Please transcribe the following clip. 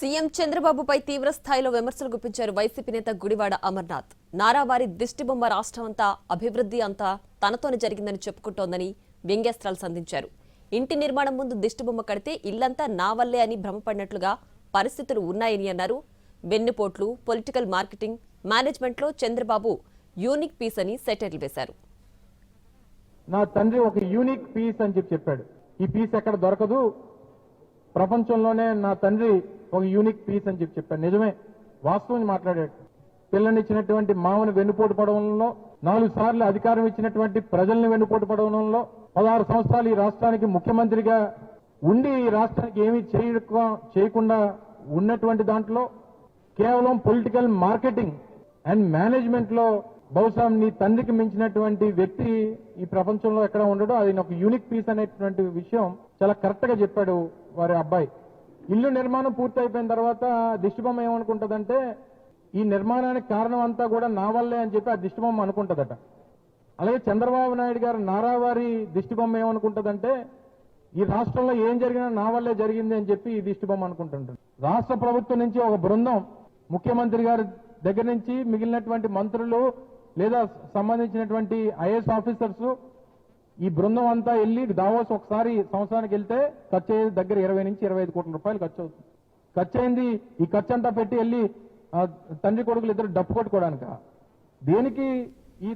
CM చంద్రబాబుపై తీవ్ర స్థాయిలో విమర్శలు గుప్పించారు వైసీపీ నేత గుడివాడ అమర్నాథ్. నారావారి దిష్టిబొమ్మ రాష్ట్రమంతా అభివృద్ధి అంతా తనతోనే జరిగిందని చెప్పుకుంటోందని వ్యంగ్యాస్త్రాలు సంధించారు. ఇంటి నిర్మాణం ముందు దిష్టిబొమ్మ కడితే ఇల్లంతా నా వల్లే అని భ్రమపడినట్లుగా పరిస్థితులు ఉన్నాయని అన్నారు. వెన్నుపోట్లు, పొలిటికల్ మార్కెటింగ్, మేనేజ్మెంట్లో చంద్రబాబు యూనిక్ పీస్ అని సెటైర్లు వేశారు. నా తండ్రి ఒక యూనిక్ పీస్ అని చెప్పాడు. ఈ పీస్ ఎక్కడ దొరకదు, ప్రపంచంలోనే నా తండ్రి ఒక యూనిక్ పీస్ అని చెప్పాడు. నిజమే, వాస్తవం మాట్లాడాడు. పిల్లనిచ్చినటువంటి మామని వెన్నుపోటు పడడంలో, 4 సార్లు అధికారం ఇచ్చినటువంటి ప్రజల్ని వెన్నుపోటు పడడంలో, 16 సంవత్సరాలు ఈ రాష్ట్రానికి ముఖ్యమంత్రిగా ఉండి ఈ రాష్ట్రానికి ఏమీ చేయకుండా ఉన్నటువంటి దాంట్లో కేవలం పొలిటికల్ మార్కెటింగ్ అండ్ మేనేజ్మెంట్ లో బహుశా నీ తండ్రికి మించినటువంటి వ్యక్తి ఈ ప్రపంచంలో ఎక్కడ ఉండడు. అది ఒక యూనిక్ పీస్ అనేటువంటి విషయం చాలా కరెక్ట్ గా చెప్పాడు వారి అబ్బాయి. ఇల్లు నిర్మాణం పూర్తి అయిపోయిన తర్వాత దిష్టిబొమ్మ ఏమనుకుంటుందంటే ఈ నిర్మాణానికి కారణం అంతా కూడా నా వల్లే అని చెప్పి ఆ దిష్టిబొమ్మ అనుకుంటుందట. అలాగే చంద్రబాబు నాయుడు గారు నారావారి దిష్టిబొమ్మ ఏమనుకుంటుందంటే ఈ రాష్ట్రంలో ఏం జరిగినా నా వల్లే జరిగింది అని చెప్పి ఈ దిష్టిబొమ్మ అనుకుంటుంటుంది. రాష్ట్ర ప్రభుత్వం నుంచి ఒక బృందం, ముఖ్యమంత్రి గారి దగ్గర నుంచి మిగిలినటువంటి మంత్రులు లేదా సంబంధించినటువంటి ఐఏఎస్ ఆఫీసర్స్, ఈ బృందం అంతా వెళ్లి దావోస్ ఒకసారి సంవత్సరానికి వెళ్తే ఖర్చు అయ్యేది దగ్గర 20 నుంచి 25 కోట్ల రూపాయలు ఖర్చు అవుతుంది. ఖర్చు అయింది ఈ ఖర్చు అంతా పెట్టి వెళ్ళి తండ్రి కొడుకులు ఇద్దరు డప్పు కొట్టుకోవడానిక? దేనికి ఈ